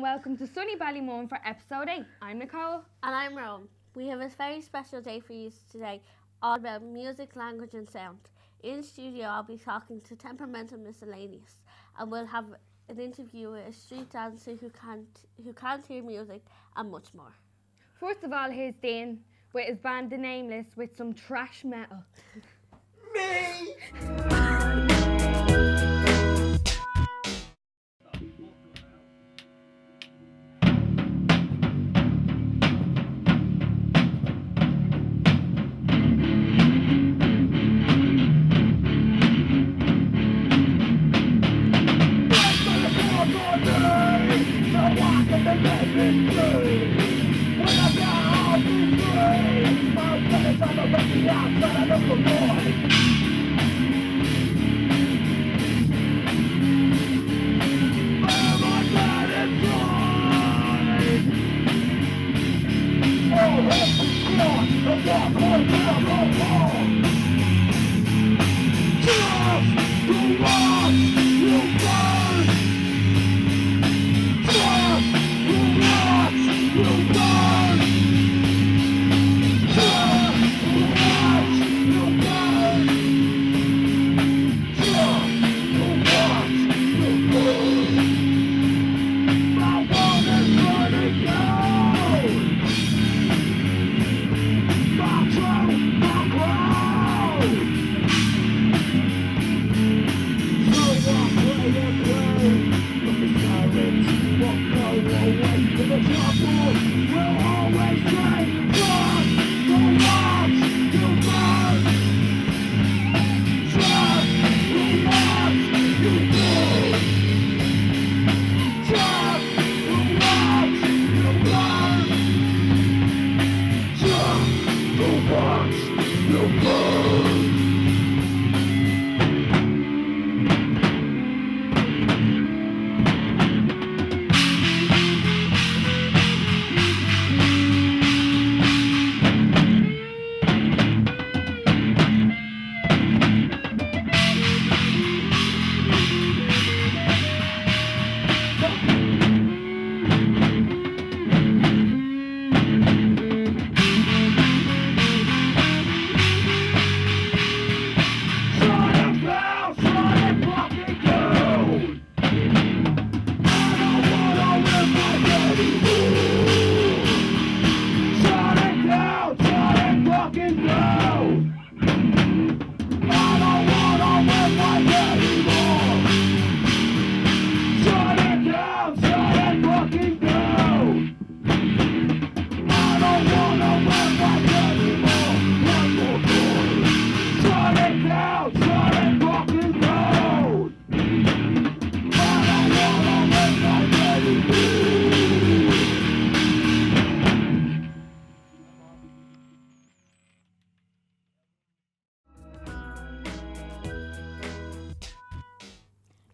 and welcome to sunny Ballymun for episode 8. I'm Nicole. And I'm Rowan. We have a very special day for you today, all about music, language and sound. In studio I'll be talking to Temper-Mental MissElayneous, and we'll have an interview with a street dancer who can't hear music and much more. First of all, here's Dean with his band The Nameless with some thrash metal. Me!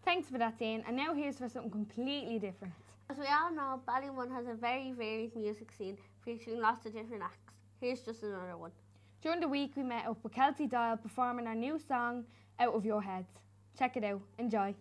Thanks for that, Dean. And now here's for something completely different. As we all know, Ballymun has a very varied music scene featuring lots of different acts. Here's just another one. During the week, we met up with Kelty Dial performing our new song, Out of Your Head. Check it out. Enjoy.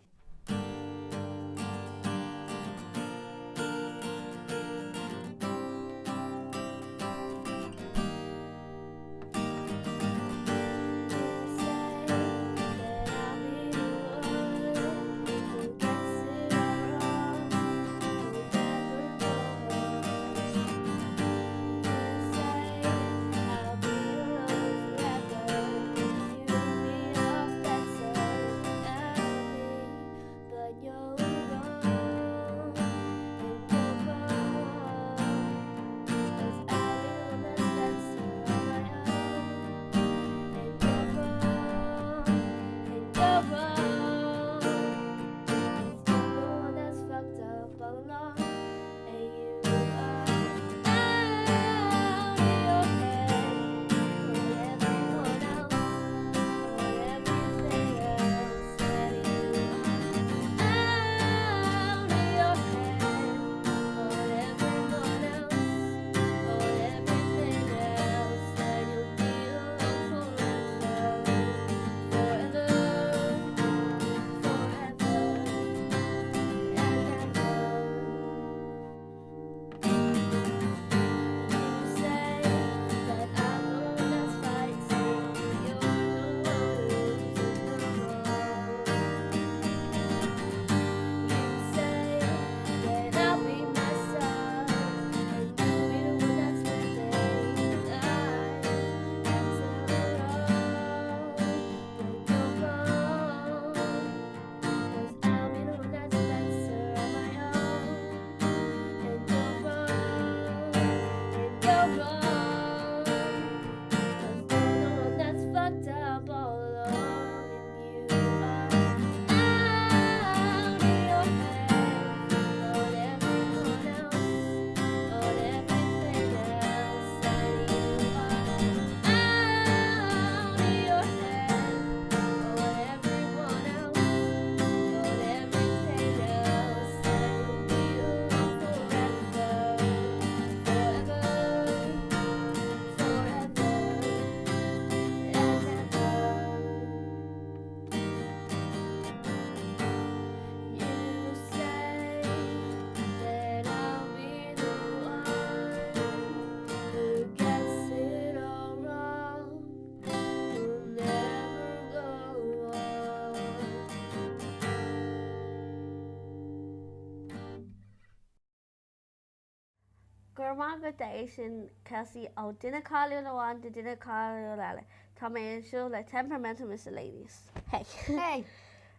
Gurmaga Daishin Kelsey O Dinna Calio Lawan, the Dinna Calio Lala. Tommy show like Temper-Mental MissElayneous. Hey. Hey.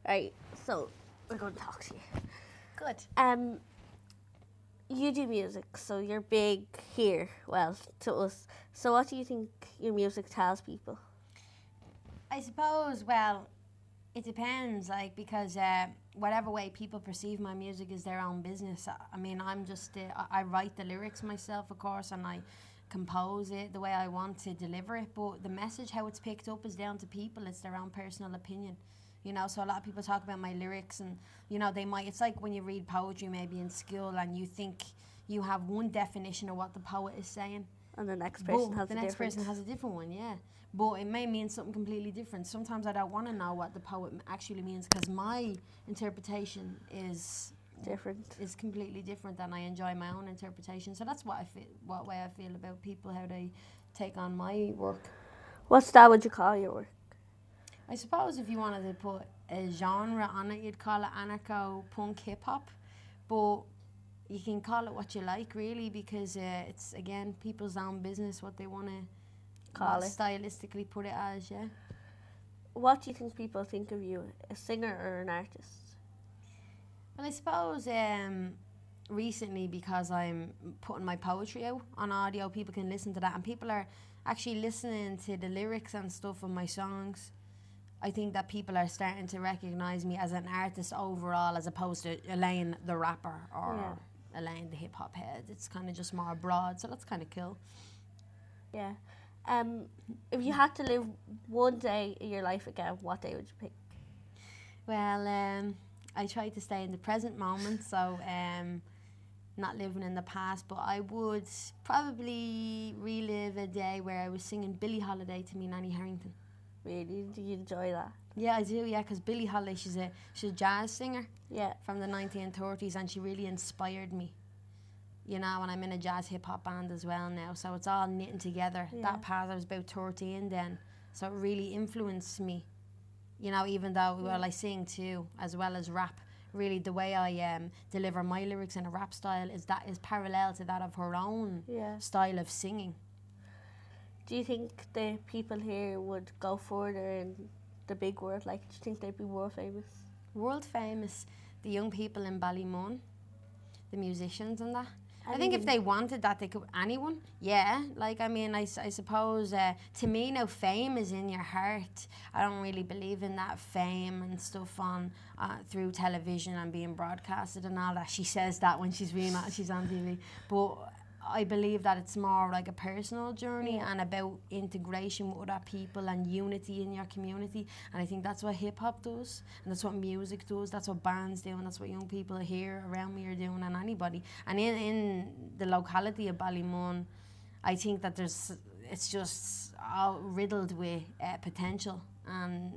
Right, so we're going to talk to you. Good. You do music, so you're big here, well, to us. So what do you think your music tells people? I suppose, well, it depends, like, because whatever way people perceive my music is their own business. I mean, I'm just, I write the lyrics myself, of course, and I compose it the way I want to deliver it, but the message, how it's picked up, is down to people. It's their own personal opinion. You know, so a lot of people talk about my lyrics and, you know, they might, it's like when you read poetry maybe in school and you think you have one definition of what the poet is saying. And the next person has the a next different. person has a different one, yeah. But it may mean something completely different. Sometimes I don't want to know what the poet actually means because my interpretation is different. Is completely different, and I enjoy my own interpretation. So that's what I feel, what way I feel about people, how they take on my work. What style would you call your work? I suppose if you wanted to put a genre on it, you'd call it anarcho-punk hip-hop. But you can call it what you like, really, because it's, again, people's own business, what they want to Call it. stylistically put it as, yeah. What do you think people think of you, a singer or an artist? Well, I suppose recently, because I'm putting my poetry out on audio, people can listen to that, and people are actually listening to the lyrics and stuff of my songs. I think that people are starting to recognise me as an artist overall, as opposed to Elaine the rapper or Elaine the hip hop head. It's kind of just more broad, so that's kind of cool. Yeah. If you had to live one day in your life again, what day would you pick? Well, I try to stay in the present moment, so not living in the past, but I would probably relive a day where I was singing Billie Holiday to me Nanny Harrington. Really? Do you enjoy that? Yeah, I do, yeah, because Billie Holiday, she's a jazz singer from the 1930s, and she really inspired me. You know, and I'm in a jazz hip-hop band as well now, so it's all knitting together. Yeah. That part, I was about 13 then, so it really influenced me. You know, even though, well, I sing too, as well as rap. Really, the way I deliver my lyrics in a rap style is parallel to that of her own style of singing. Do you think the people here would go further in the big world? Like, do you think they'd be world famous? World famous, the young people in Ballymun, the musicians and that. I think if they wanted that, they could, anyone, yeah. Like, I mean, I suppose, to me now, fame is in your heart. I don't really believe in that fame and stuff on through television and being broadcasted and all that. She says that when she's she's on TV. But I believe that it's more like a personal journey and about integration with other people and unity in your community. And I think that's what hip-hop does, and that's what music does, that's what bands do, and that's what young people here around me are doing, and anybody. And in the locality of Ballymun, I think that it's just all riddled with potential, and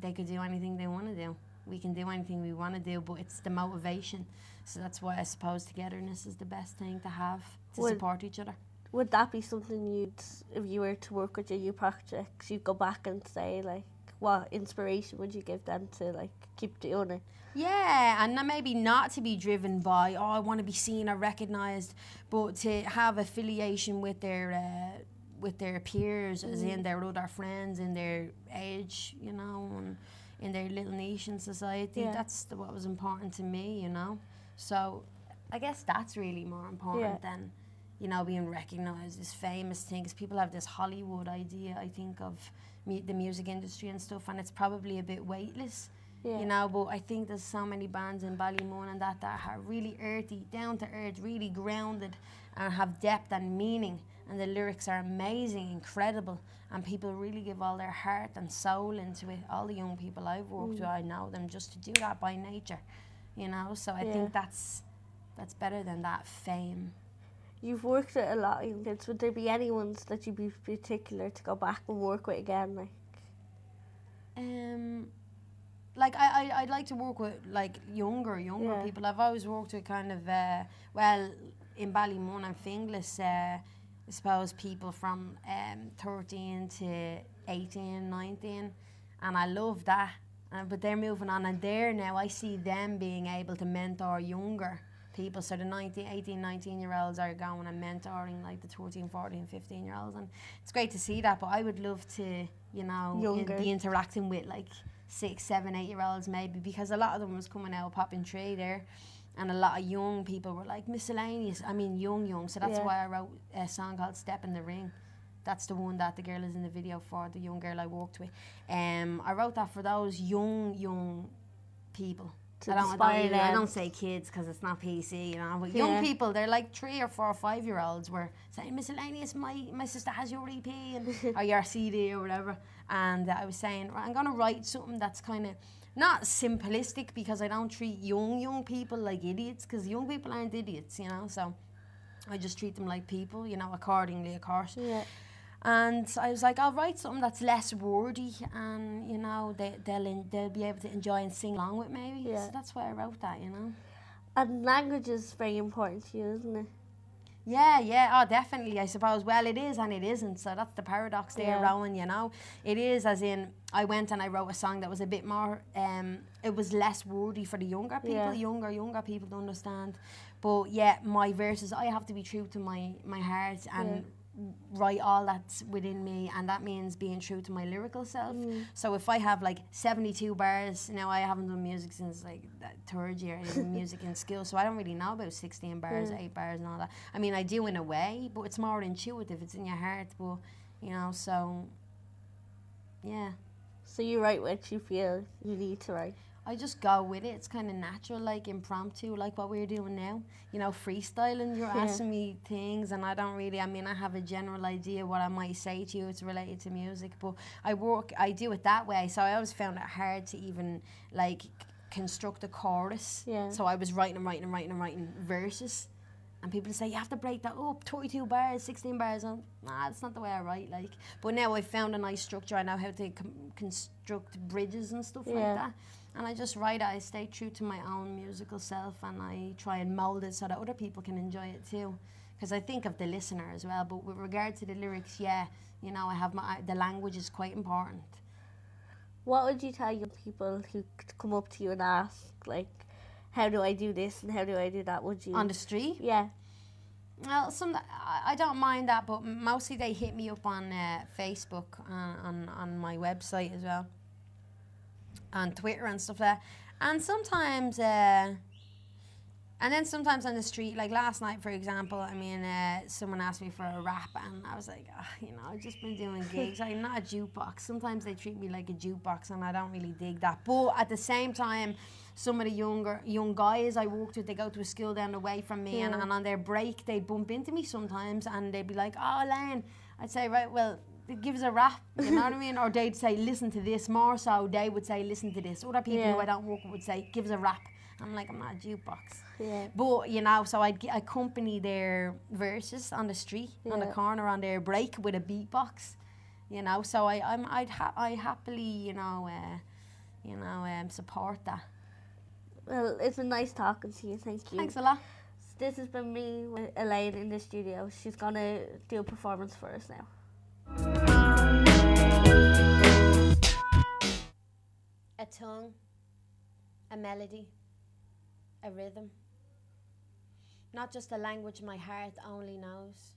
they could do anything they want to do. We can do anything we want to do, but it's the motivation. So that's why I suppose togetherness is the best thing to have, to support each other. Would that be something if you were to work with your new projects, you'd go back and say, like, what inspiration would you give them to, like, keep doing it? Yeah, and maybe not to be driven by, I want to be seen or recognised, but to have affiliation with their peers, as in their other friends in their age, you know, and in their little niche in society. That's what was important to me, you know. So I guess that's really more important than, you know, being recognised as famous things. People have this Hollywood idea, I think, of the music industry and stuff, and it's probably a bit weightless, you know, but I think there's so many bands in Ballymun and that are really earthy, down to earth, really grounded, and have depth and meaning, and the lyrics are amazing, incredible, and people really give all their heart and soul into it. All the young people I've worked with, I know them just to do that by nature, you know, so I think that's better than that fame. You've worked with a lot of young kids. Would there be any ones that you'd be particular to go back and work with again? Like I'd like to work with like younger people. I've always worked with kind of well, in Ballymun and Finglas, I suppose people from 13 to 18, 19, and I love that. But they're moving on, and there now I see them being able to mentor younger people. So the 19, 18, 19-year-olds are going and mentoring like the 13, 14, 15-year-olds, and it's great to see that. But I would love to, you know, be interacting with like 6, 7, 8-year-olds maybe, because a lot of them was coming out popping tree there, and a lot of young people were like miscellaneous. I mean, young. So that's why I wrote a song called "Step in the Ring." That's the one that the girl is in the video for, the young girl I worked with. I wrote that for those young people. I don't say kids because it's not PC, you know. But young people, they're like 3 or 4 or 5-year-olds were saying, "Miscellaneous, my sister has your EP and or your CD or whatever." And I was saying, I'm gonna write something that's kind of not simplistic, because I don't treat young people like idiots, because young people aren't idiots, you know. So I just treat them like people, you know, accordingly, of course. Yeah. And I was like, I'll write something that's less wordy, and you know, they'll be able to enjoy and sing along with maybe. Yeah. So that's why I wrote that, you know. And language is very important to you, isn't it? Yeah, oh definitely, I suppose. Well, it is and it isn't, so that's the paradox there, Rowan, you know. It is, as in, I went and I wrote a song that was a bit more, it was less wordy for the younger people, younger people to understand. But yeah, my verses, I have to be true to my heart and write all that's within me, and that means being true to my lyrical self. So if I have like 72 bars, now I haven't done music since like that 3rd year. I did music in school, so I don't really know about 16 bars, 8 bars and all that. I mean, I do in a way, but it's more intuitive, it's in your heart. But you know, so yeah. So you write what you feel you need to write? I just go with it. It's kind of natural, like impromptu, like what we're doing now. You know, freestyling, you're asking me things and I don't really, I mean, I have a general idea what I might say to you. It's related to music, but I do it that way. So I always found it hard to even like construct a chorus. Yeah. So I was writing verses. And people say, you have to break that up, 32 bars, 16 bars. Nah, that's not the way I write, like. But now I've found a nice structure. I know how to construct bridges and stuff like that. And I just write it. I stay true to my own musical self, and I try and mould it so that other people can enjoy it too. Because I think of the listener as well. But with regard to the lyrics, yeah, you know, I have the language is quite important. What would you tell young people who come up to you and ask, like, how do I do this and how do I do that? Would you? On the street? Yeah. Well, I don't mind that, but mostly they hit me up on Facebook, on my website as well, on Twitter and stuff like that. And sometimes, and then sometimes on the street, like last night, for example, I mean, someone asked me for a rap, and I was like, you know, I've just been doing gigs. I'm not a jukebox. Sometimes they treat me like a jukebox, and I don't really dig that. But at the same time, some of the young guys I worked with, they go to a school down the way from me, and on their break, they'd bump into me sometimes, and they'd be like, oh, Elaine. I'd say, right, well, give us a rap, you know what I mean? Or they'd say, listen to this. More so, they would say, listen to this. Other people who I don't work with would say, give us a rap. I'm like, I'm not a jukebox. Yeah. But, you know, so I'd accompany their verses on the street, on the corner, on their break with a beatbox, you know. So I happily, you know, support that. Well, it's been nice talking to you. Thank you. Thanks a lot. This has been me with Elaine in the studio. She's going to do a performance for us now. A tongue, a melody, a rhythm. Not just a language my heart only knows.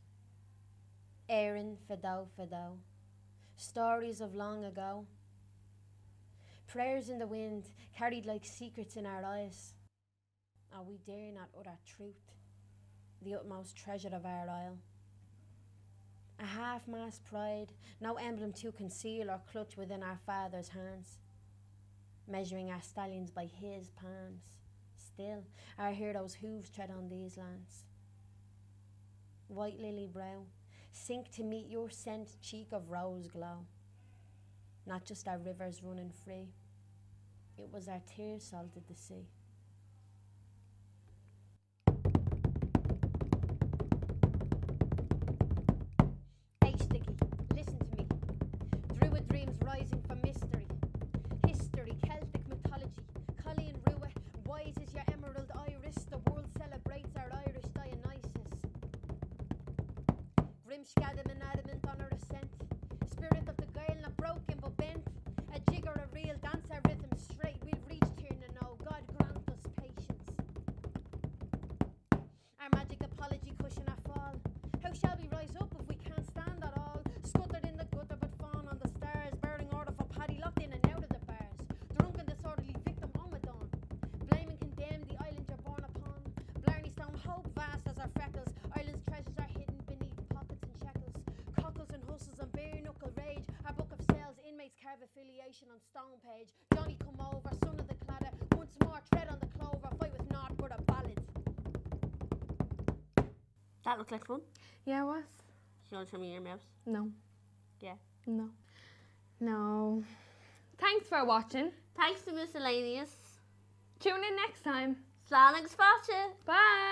Éireann fado fado. Stories of long ago. Prayers in the wind, carried like secrets in our eyes. Oh, we dare not utter truth, the utmost treasure of our isle. A half-mast pride, no emblem to conceal or clutch within our father's hands. Measuring our stallions by his palms. Still, our heroes' hooves tread on these lands. White lily brow, sink to meet your scent cheek of rose glow. Not just our rivers running free, it was our tears salted the sea. Hey Sticky, listen to me. Druid dreams rising from mystery. History, Celtic mythology. Colleen Rua, wise is your emerald iris. The world celebrates our Irish Dionysus. Grimskadim and adamant on our ascent. Spirit of the Gael, not broken but bent. A jig or a reel, dance our rhythm straight. We've reached here now, God grant us patience. creation on stone page. Johnny come over, son of the cladder. Once more, tread on the clover, fight with naught but a ballad. That looked like fun. Yeah, it was. Do you want to show me your mouse? No. Yeah. No. No. Thanks for watching. Thanks to Miscellaneous. Tune in next time. Slán agus fáilte. Bye.